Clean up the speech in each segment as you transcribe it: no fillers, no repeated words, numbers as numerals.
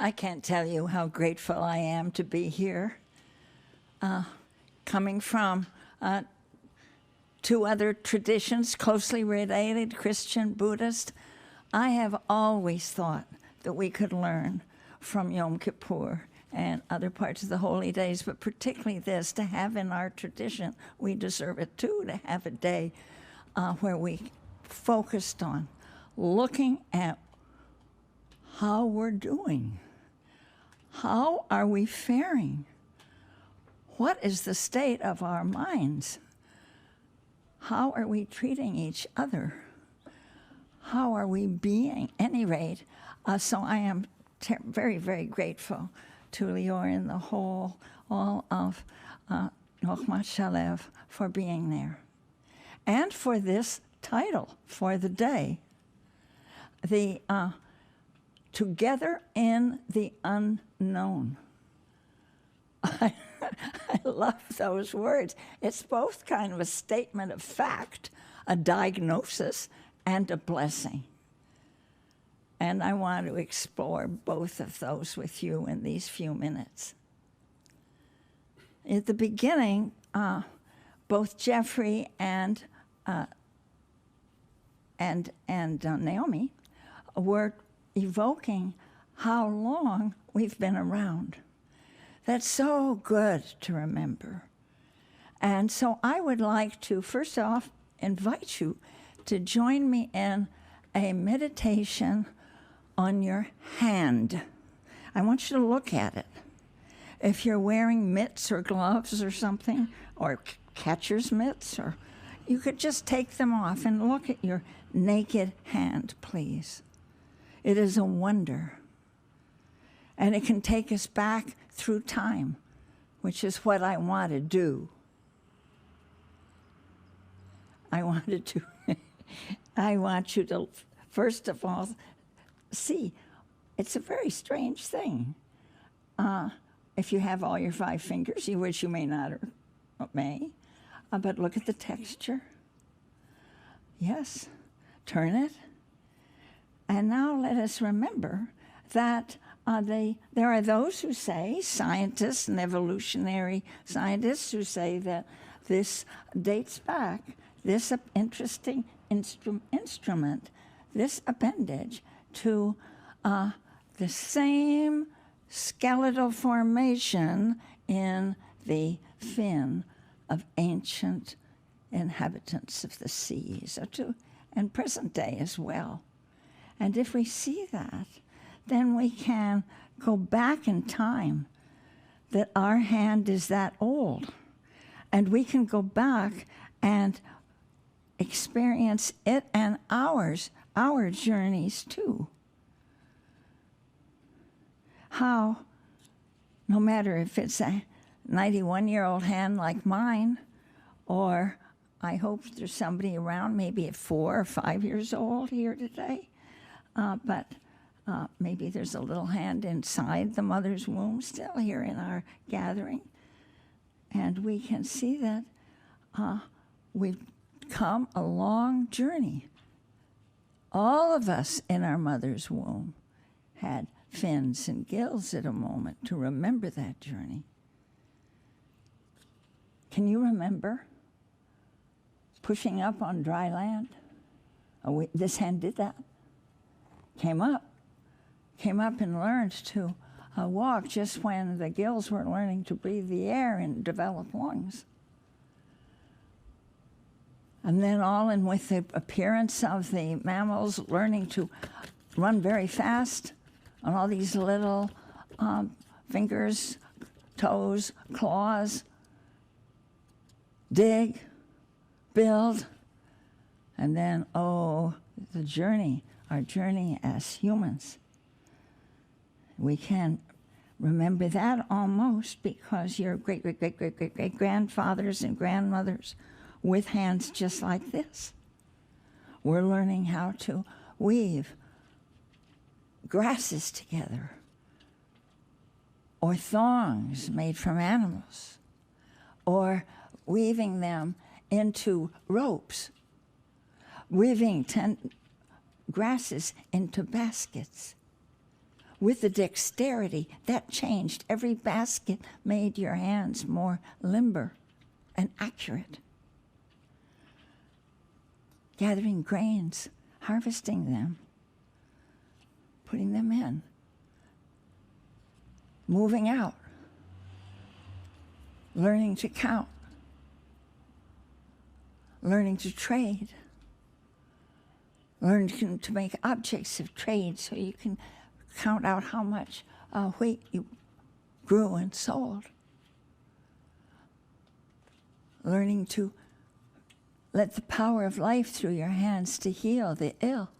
I can't tell you how grateful I am to be here. Coming from two other traditions closely related, Christian, Buddhist, I have always thought that we could learn from Yom Kippur and other parts of the holy days, but particularly this, to have in our tradition, we deserve it too, to have a day where we focused on looking at how we're doing. How are we faring? What is the state of our minds? How are we treating each other? How are we being? At any rate, so I am very, very grateful to Lior and the whole, all of Nochmat Shalev for being there. And for this title for the day, the Together in the Unknown. I love those words. It's both kind of a statement of fact, a diagnosis, and a blessing. And I want to explore both of those with you in these few minutes. At the beginning, both Jeffrey and Naomi were evoking how long we've been around. That's so good to remember. And so I would like to, first off, invite you to join me in a meditation on your hand. I want you to look at it. If you're wearing mitts or gloves or something, or catcher's mitts, or you could just take them off and look at your naked hand, please. It is a wonder. And it can take us back through time, which is what I want to do. I want you to, first of all, see, it's a very strange thing. If you have all your 5 fingers, which you may not or may, but look at the texture. Yes, turn it. And now let us remember that there are those who say, scientists and evolutionary scientists who say that this dates back, this interesting instrument, this appendage, to the same skeletal formation in the fin of ancient inhabitants of the seas, and present day as well. And if we see that, then we can go back in time, that our hand is that old. And we can go back and experience it and our journeys too. How, no matter if it's a 91-year-old hand like mine, or I hope there's somebody around maybe at 4 or 5 years old here today, but maybe there's a little hand inside the mother's womb still here in our gathering. And we can see that we've come a long journey. All of us in our mother's womb had fins and gills at a moment to remember that journey. Can you remember pushing up on dry land? This hand did that. Came up and learned to walk just when the gills were learning to breathe the air and develop lungs. And then all in with the appearance of the mammals learning to run very fast on all these little fingers, toes, claws, dig, build, and then, the journey, our journey as humans. We can remember that almost because your great-great-great-great-great-grandfathers and grandmothers with hands just like this were learning how to weave grasses together, or thongs made from animals, or weaving them into ropes, weaving grasses into baskets, with the dexterity that changed. Every basket made your hands more limber and accurate. Gathering grains, harvesting them, putting them in, moving out, learning to count, learning to trade, learning to make objects of trade so you can count out how much wheat you grew and sold. Learning to let the power of life through your hands to heal the ill.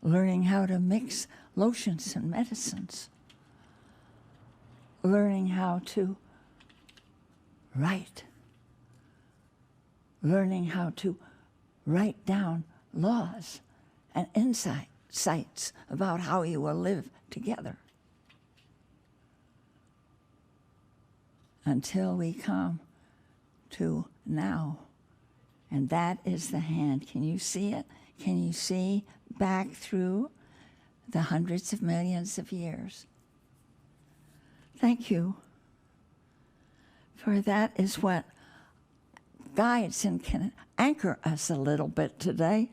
Learning how to mix lotions and medicines. Learning how to write. Learning how to write down laws and insights about how you will live together. Until we come to now. And that is the hand. Can you see it? Can you see back through the hundreds of millions of years? Thank you. For that is what guides and can anchor us a little bit today.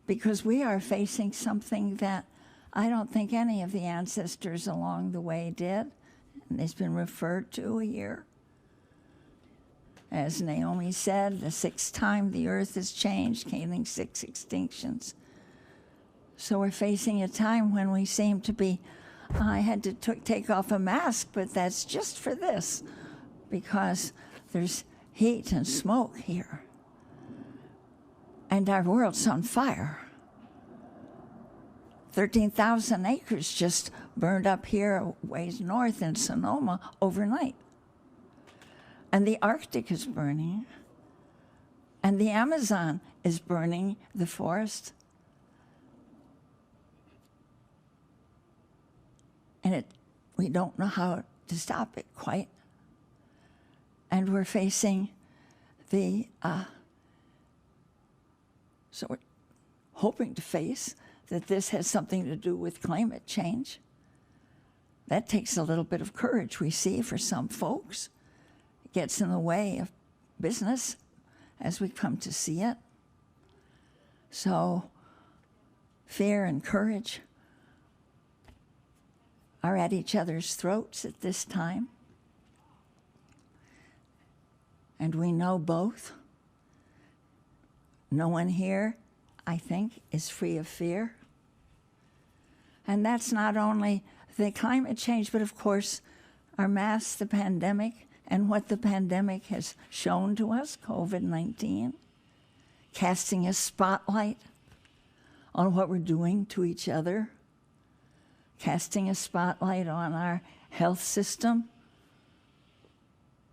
Because we are facing something that I don't think any of the ancestors along the way did. And it's been referred to here. As Naomi said, the sixth time the earth has changed, counting 6 extinctions. So we're facing a time when we seem to be, I had to take off a mask, but that's just for this, because there's heat and smoke here. And our world's on fire. 13,000 acres just burned up here a ways north in Sonoma overnight. And the Arctic is burning. And the Amazon is burning the forest. And we don't know how to stop it quite. And we're facing the, so we're hoping to face that this has something to do with climate change. That takes a little bit of courage, we see, for some folks. It gets in the way of business as we come to see it. So fear and courage are at each other's throats at this time. And we know both. No one here, I think, is free of fear. And that's not only the climate change, but of course, our mass, the pandemic, and what the pandemic has shown to us, COVID-19, casting a spotlight on what we're doing to each other, casting a spotlight on our health system,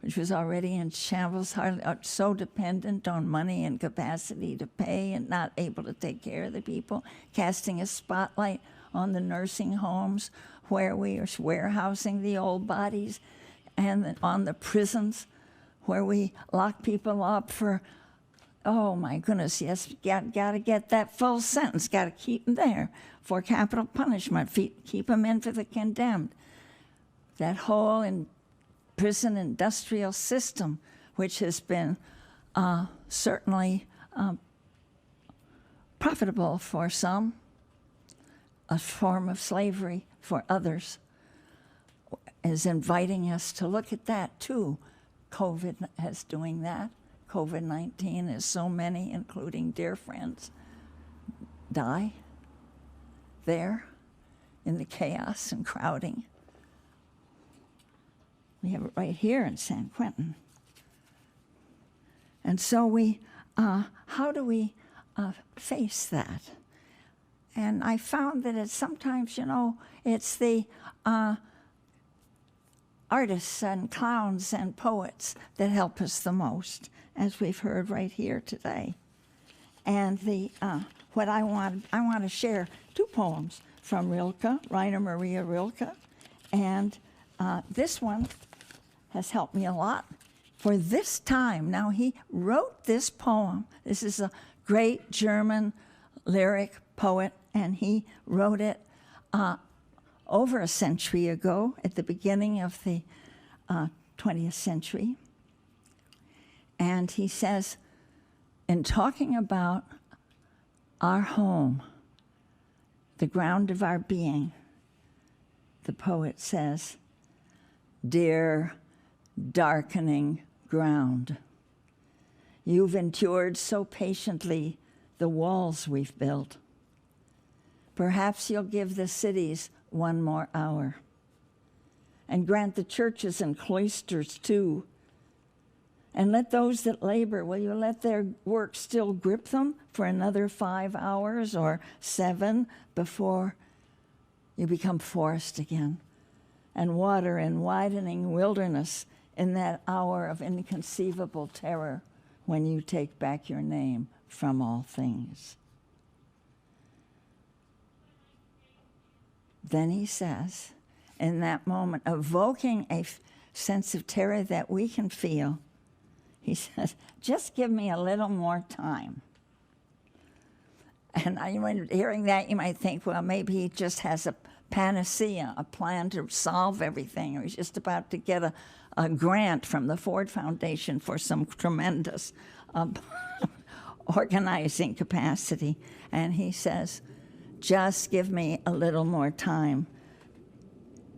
which was already in shambles, so dependent on money and capacity to pay and not able to take care of the people, casting a spotlight on the nursing homes where we are warehousing the old bodies, and on the prisons where we lock people up for, oh my goodness, yes, got to get that full sentence, got to keep them there for capital punishment, keep them in for the condemned. That whole prison industrial system, which has been certainly profitable for some, a form of slavery for others, is inviting us to look at that too. COVID is doing that. COVID-19 is so many, including dear friends, die there in the chaos and crowding. We have it right here in San Quentin. And so how do we face that? And I found that it's sometimes, it's the artists and clowns and poets that help us the most, as we've heard right here today. And what I want to share 2 poems from Rilke, Rainer Maria Rilke, and this one has helped me a lot for this time. Now, he wrote this poem. This is a great German lyric poet, and he wrote it over a century ago, at the beginning of the 20th century. And he says, in talking about our home, the ground of our being, the poet says, "Dear darkening ground, you've endured so patiently the walls we've built. Perhaps you'll give the cities one more hour, and grant the churches and cloisters too. And let those that labor, will you let their work still grip them for another 5 hours or 7 before you become forest again, and water in widening wilderness in that hour of inconceivable terror when you take back your name from all things." Then he says, in that moment, evoking a sense of terror that we can feel, he says, "Just give me a little more time." And when hearing that, you might think, well, maybe he just has a panacea, a plan to solve everything, or he's just about to get a grant from the Ford Foundation for some tremendous organizing capacity. And he says, "Just give me a little more time,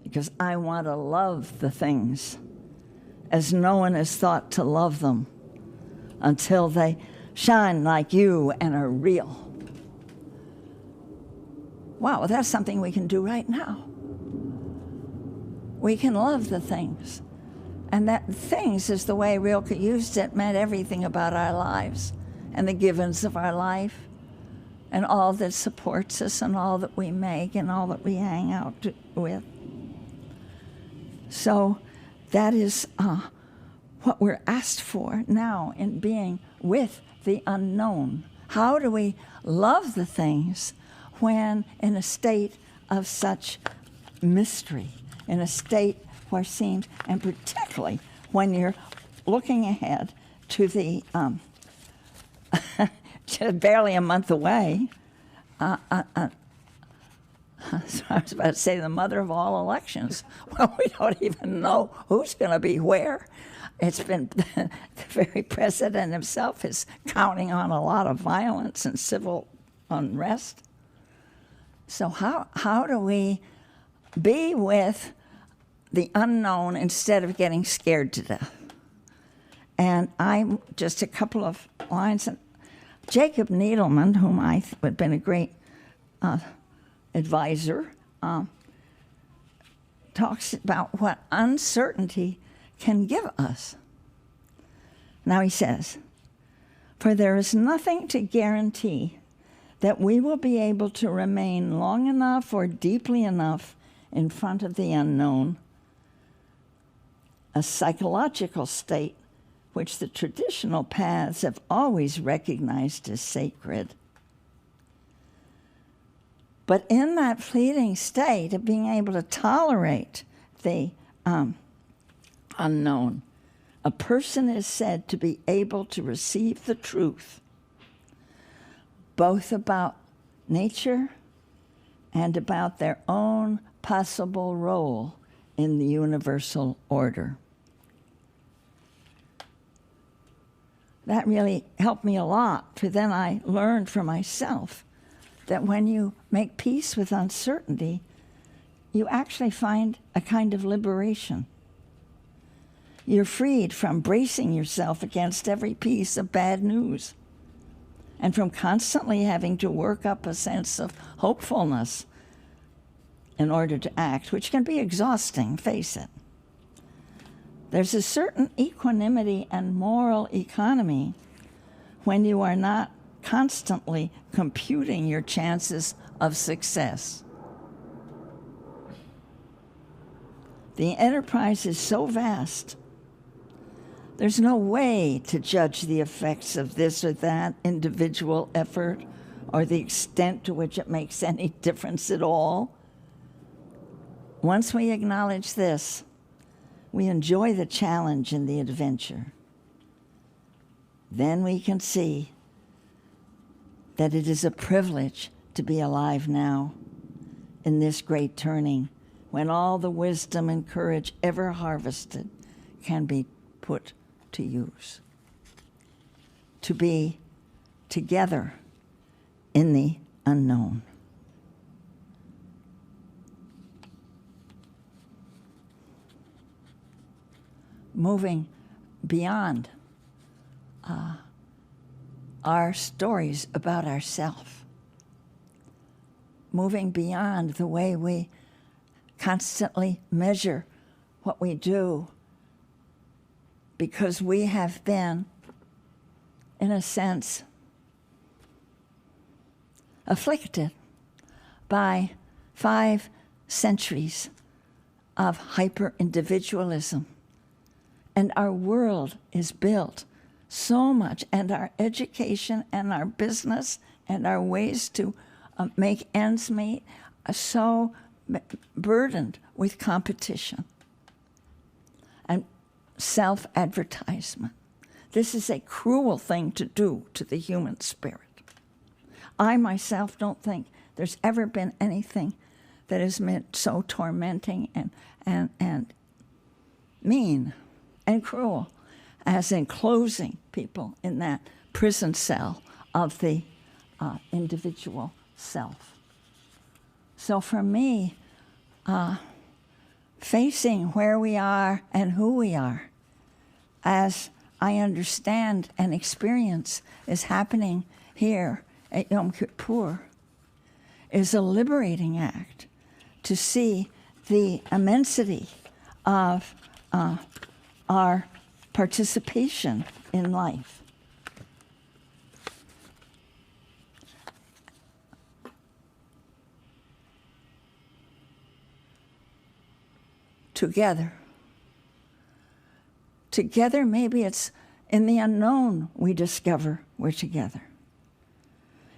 because I want to love the things as no one has thought to love them until they shine like you and are real." Wow, that's something we can do right now. We can love the things. And that things is the way Rilke used it, meant everything about our lives and the givens of our life and all that supports us and all that we make and all that we hang out with. So that is what we're asked for now in being with the unknown. How do we love the things when in a state of such mystery, in a state where seems, and particularly when you're looking ahead to the barely a month away. So I was about to say the mother of all elections. Well, we don't even know who's going to be where. It's been the very president himself is counting on a lot of violence and civil unrest. So how do we be with the unknown instead of getting scared to death? And I'm just a couple of lines. Jacob Needleman, whom I have been a great advisor, talks about what uncertainty can give us. Now he says, "For there is nothing to guarantee that we will be able to remain long enough or deeply enough in front of the unknown, a psychological state which the traditional paths have always recognized as sacred. But in that fleeting state of being able to tolerate the unknown, a person is said to be able to receive the truth, both about nature and about their own possible role in the universal order." That really helped me a lot, for then I learned for myself that when you make peace with uncertainty, you actually find a kind of liberation. You're freed from bracing yourself against every piece of bad news and from constantly having to work up a sense of hopefulness in order to act, which can be exhausting, face it. There's a certain equanimity and moral economy when you are not constantly computing your chances of success. The enterprise is so vast, there's no way to judge the effects of this or that individual effort or the extent to which it makes any difference at all. Once we acknowledge this, we enjoy the challenge and the adventure. Then we can see that it is a privilege to be alive now in this great turning, when all the wisdom and courage ever harvested can be put to use. To be together in the unknown. Moving beyond our stories about ourselves. Moving beyond the way we constantly measure what we do, because we have been, in a sense, afflicted by 5 centuries of hyper-individualism. And our world is built so much, and our education and our business and our ways to make ends meet are so burdened with competition and self-advertisement. This is a cruel thing to do to the human spirit. I myself don't think there's ever been anything that has been so tormenting and mean and cruel as enclosing people in that prison cell of the individual self. So for me, facing where we are and who we are, as I understand and experience is happening here at Yom Kippur, is a liberating act to see the immensity of our participation in life. Together. Together, maybe it's in the unknown we discover we're together.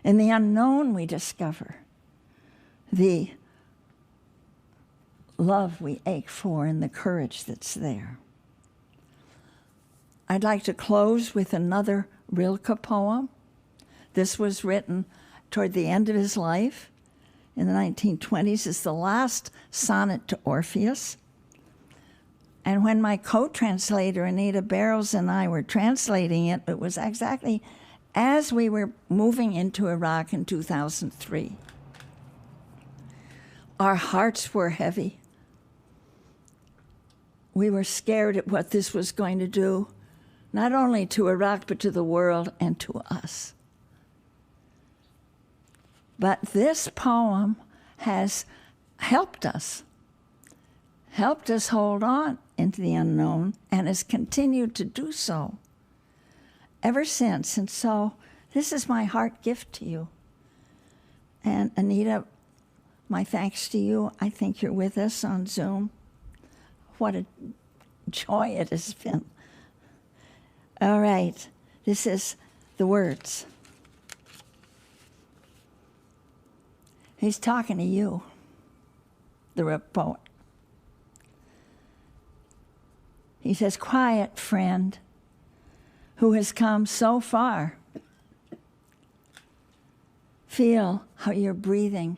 In the unknown we discover the love we ache for and the courage that's there. I'd like to close with another Rilke poem. This was written toward the end of his life in the 1920s. It's the last sonnet to Orpheus. And when my co-translator, Anita Barrows, and I were translating it, it was exactly as we were moving into Iraq in 2003. Our hearts were heavy. We were scared at what this was going to do, not only to Iraq, but to the world and to us. But this poem has helped us hold on into the unknown, and has continued to do so ever since. And so this is my heart gift to you. And Anita, my thanks to you. I think you're with us on Zoom. What a joy it has been. All right, this is the words. He's talking to you, the poet. He says, quiet friend who has come so far. Feel how your breathing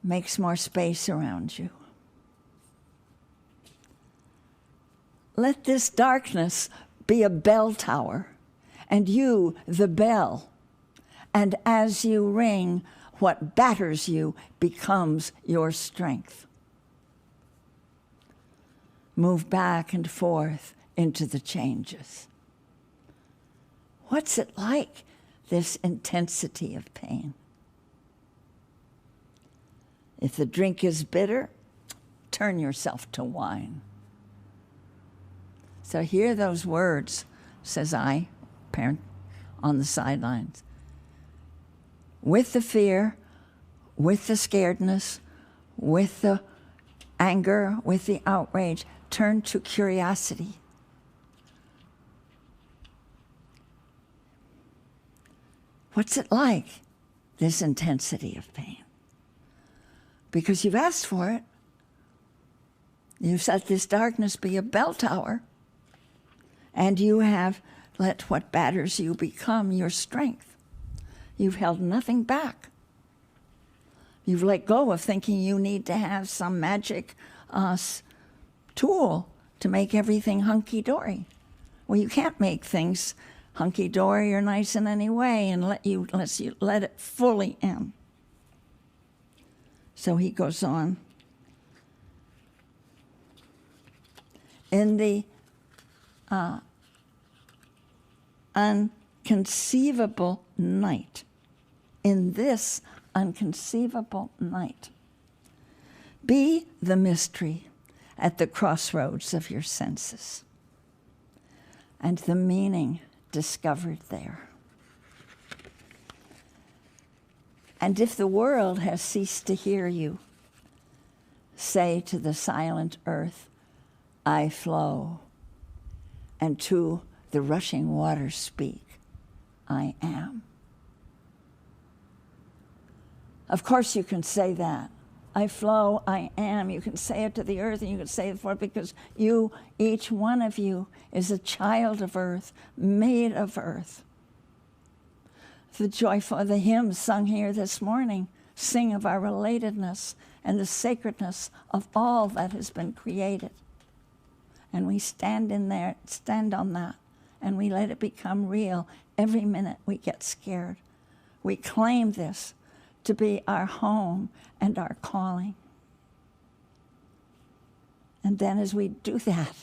makes more space around you. Let this darkness be a bell tower, and you the bell. And as you ring, what batters you becomes your strength. Move back and forth into the changes. What's it like, this intensity of pain? If the drink is bitter, turn yourself to wine. So hear those words, says I, parent on the sidelines. With the fear, with the scaredness, with the anger, with the outrage, turn to curiosity. What's it like, this intensity of pain? Because you've asked for it. You've let this darkness be a bell tower, and you have let what batters you become your strength. You've held nothing back. You've let go of thinking you need to have some magic tool to make everything hunky-dory. Well, you can't make things hunky-dory or nice in any way unless you let it fully in. So he goes on. In the unconceivable night, in this unconceivable night, be the mystery at the crossroads of your senses, and the meaning discovered there. And if the world has ceased to hear you, say to the silent earth, I flow, and to the rushing waters speak, I am. Of course you can say that. I flow, I am. You can say it to the earth, and you can say it for it because you, each one of you, is a child of earth, made of earth. The hymns sung here this morning sing of our relatedness and the sacredness of all that has been created. And we stand on that, and we let it become real every minute we get scared. We claim this to be our home and our calling. And then as we do that,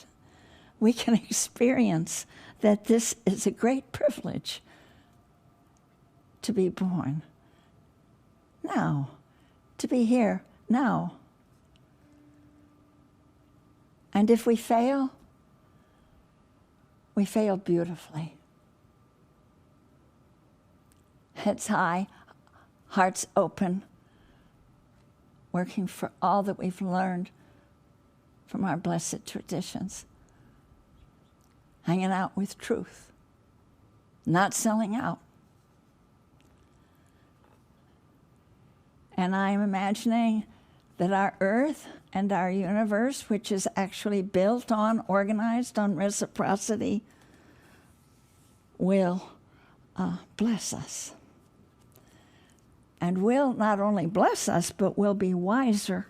we can experience that this is a great privilege to be born now, to be here now. And if we fail beautifully. Heads high, hearts open, working for all that we've learned from our blessed traditions, hanging out with truth, not selling out. And I'm imagining that our earth and our universe, which is actually built on, organized on reciprocity, will bless us. And will not only bless us, but will be wiser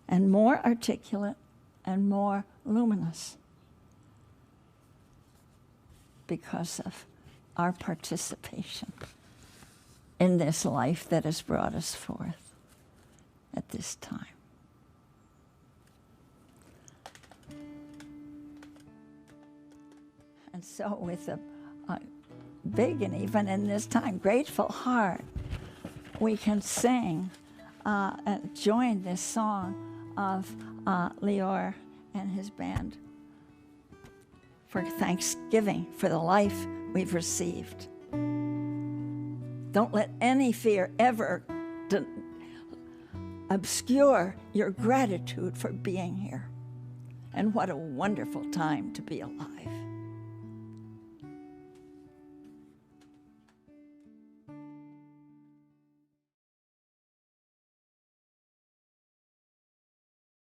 and more articulate and more luminous because of our participation in this life that has brought us forth at this time. And so with a big and even in this time grateful heart, we can sing and join this song of Lior and his band for thanksgiving for the life we've received. Don't let any fear ever obscure your gratitude for being here. And what a wonderful time to be alive.